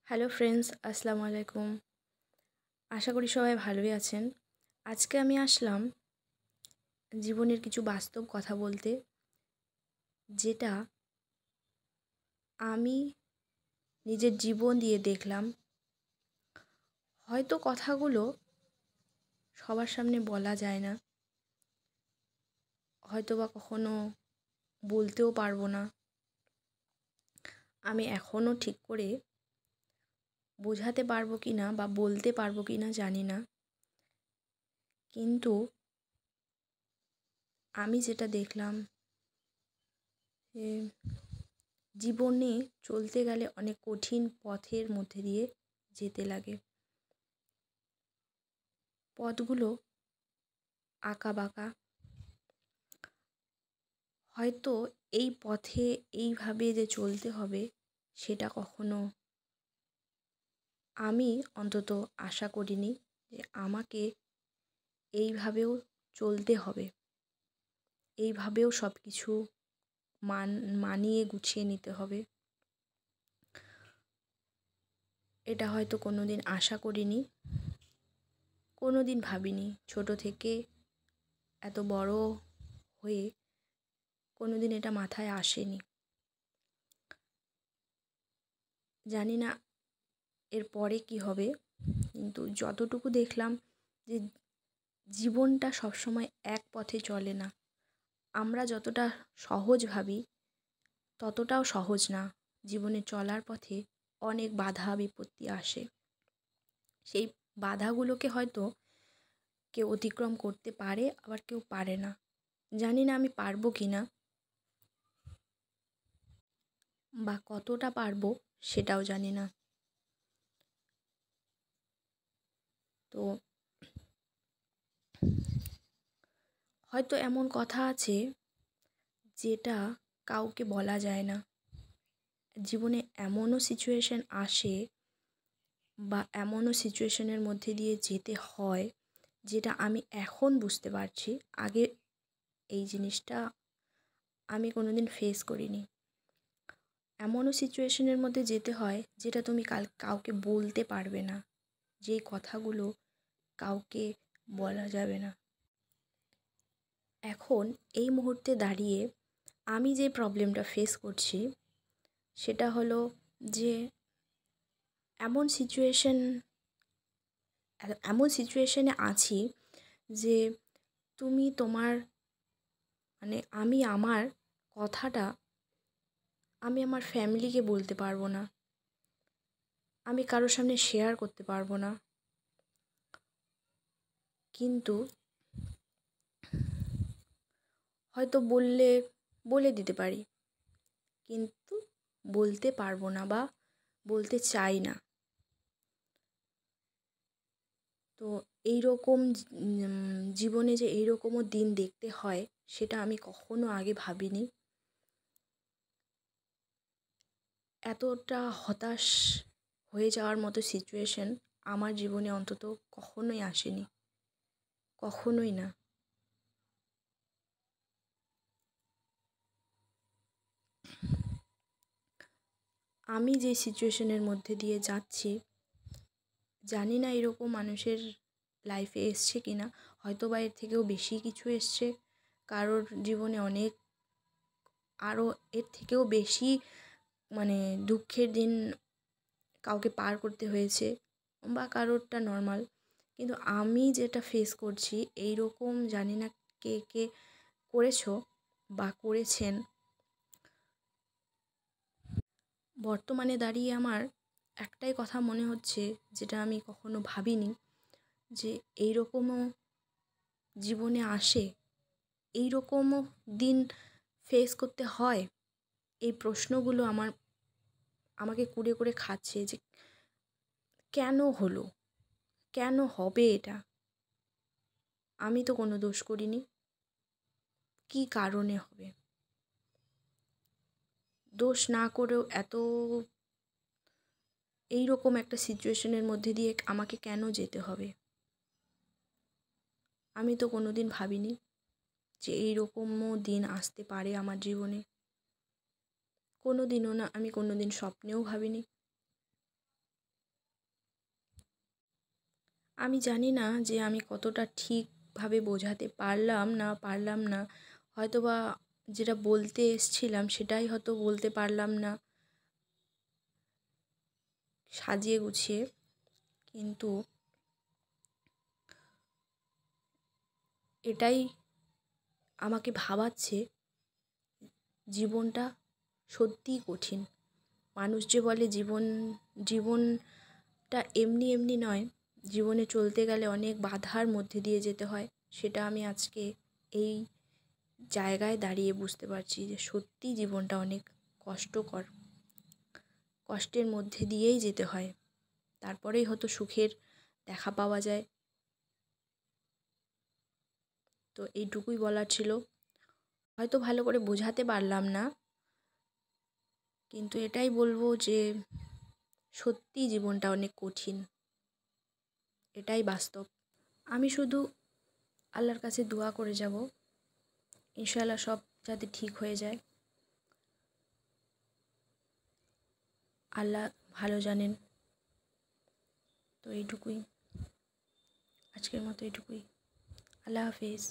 Hello friends, আসসালামু আলাইকুম। আশা করি সবাই ভালোই আছেন। আজকে আমি আসলাম জীবনের কিছু বাস্তব কথা বলতে, যেটা আমি নিজের জীবন দিয়ে দেখলাম। হয়তো কথাগুলো সবার সামনে বলা যায় না, হয়তো বা কখনো বলতেও পারবো না। আমি এখনও ঠিক করে বোঝাতে পারবো কি না বা বলতে পারবো কি না জানি না, কিন্তু আমি যেটা দেখলাম যে জীবনে চলতে গেলে অনেক কঠিন পথের মধ্যে দিয়ে যেতে লাগে। পথগুলো আঁকাবাঁকা। হয়তো এই পথে এইভাবে যে চলতে হবে, সেটা কখনো আমি অন্তত আশা করিনি যে আমাকে এইভাবেও চলতে হবে, এইভাবেও সব কিছু মানিয়ে গুছিয়ে নিতে হবে। এটা হয়তো কোনো দিন আশা করিনি, কোনো দিন ভাবিনি। ছোট থেকে এত বড় হয়ে কোনো দিন এটা মাথায় আসেনি। জানি না এর পরে কী হবে, কিন্তু যতটুকু দেখলাম যে জীবনটা সবসময় এক পথে চলে না। আমরা যতটা সহজ ভাবি ততটাও সহজ না। জীবনে চলার পথে অনেক বাধা বিপত্তি আসে। সেই বাধাগুলোকে হয়তো কেউ অতিক্রম করতে পারে, আবার কেউ পারে না। জানি না আমি পারবো কি না, বা কতটা পারবো সেটাও জানি না। তো হয়তো এমন কথা আছে যেটা কাউকে বলা যায় না। জীবনে এমনও সিচুয়েশন আসে বা এমনও সিচুয়েশনের মধ্যে দিয়ে যেতে হয়, যেটা আমি এখন বুঝতে পারছি। আগে এই জিনিসটা আমি কোনো দিন ফেস করিনি। এমনও সিচুয়েশনের মধ্যে যেতে হয় যেটা তুমি কাউকে বলতে পারবে না, যেই কথাগুলো কাউকে বলা যাবে না। এখন এই মুহূর্তে দাঁড়িয়ে আমি যে প্রবলেমটা ফেস করছি, সেটা হলো যে এমন সিচুয়েশনে আছি যে তুমি তোমার আমি আমার কথাটা আমি আমার ফ্যামিলিকে বলতে পারবো না, আমি কারোর সামনে শেয়ার করতে পারবো না। কিন্তু হয়তো বলে দিতে পারি, কিন্তু বলতে পারবো না বা বলতে চাই না। তো এইরকম জীবনে যে এইরকমও দিন দেখতে হয়, সেটা আমি কখনো আগে ভাবিনি। এতটা হতাশ হয়ে যাওয়ার মতো সিচুয়েশন আমার জীবনে অন্তত কখনোই আসেনি, কখনোই না। আমি যে সিচুয়েশনের মধ্যে দিয়ে যাচ্ছি, জানি না এরকম মানুষের লাইফে এসছে কি না। হয়তো বা এর থেকেও বেশি কিছু এসছে কারোর জীবনে, অনেক আরও এর থেকেও বেশি দুঃখের দিন কাউকে পার করতে হয়েছে, বা কারোরটা নর্মাল। কিন্তু আমি যেটা ফেস করছি, এই রকম জানি না কে কে করেছো বা করেছেন। বর্তমানে দাঁড়িয়ে আমার একটাই কথা মনে হচ্ছে, যেটা আমি কখনো ভাবিনি, যে এই রকমও জীবনে আসে, এই রকমও দিন ফেস করতে হয়। এই প্রশ্নগুলো আমাকে কুরে কুরে খাচ্ছে, যে কেন হলো, কেন হবে এটা। আমি তো কোনো দোষ করিনি, কী কারণে হবে। দোষ না করেও এই রকম একটা সিচুয়েশনের মধ্যে দিয়ে আমাকে কেন যেতে হবে। আমি তো কোনো দিন ভাবিনি যে এই রকমও দিন আসতে পারে আমার জীবনে। কোনো দিনও না, আমি কোনো দিন স্বপ্নেও ভাবিনি। আমি জানি না যে আমি কতটা ঠিকভাবে বোঝাতে পারলাম না হয়তোবা যেটা বলতে এসছিলাম সেটাই হয়তো বলতে পারলাম না সাজিয়ে গুছিয়ে। কিন্তু এটাই আমাকে ভাবাচ্ছে জীবনটা সত্যিই কঠিন। মানুষ যে বলে জীবনটা এমনি এমনি নয়, জীবনে চলতে গেলে অনেক বাধার মধ্যে দিয়ে যেতে হয়, সেটা আমি আজকে এই জায়গায় দাঁড়িয়ে বুঝতে পারছি যে সত্যিই জীবনটা অনেক কষ্টকর। কষ্টের মধ্যে দিয়েই যেতে হয়, তারপরেই হয়তো সুখের দেখা পাওয়া যায়। তো এইটুকুই বলার ছিল। হয়তো ভালো করে বোঝাতে পারলাম না, কিন্তু এটাই বলবো যে সত্যিই জীবনটা অনেক কঠিন, এটাই বাস্তব। আমি শুধু আল্লাহর কাছে দোয়া করে যাব ইনশাআল্লাহ সব যাতে ঠিক হয়ে যায়। আল্লাহ ভালো জানেন। তো এইটুকুই, আজকের মতো এইটুকুই। আল্লাহ হাফেজ।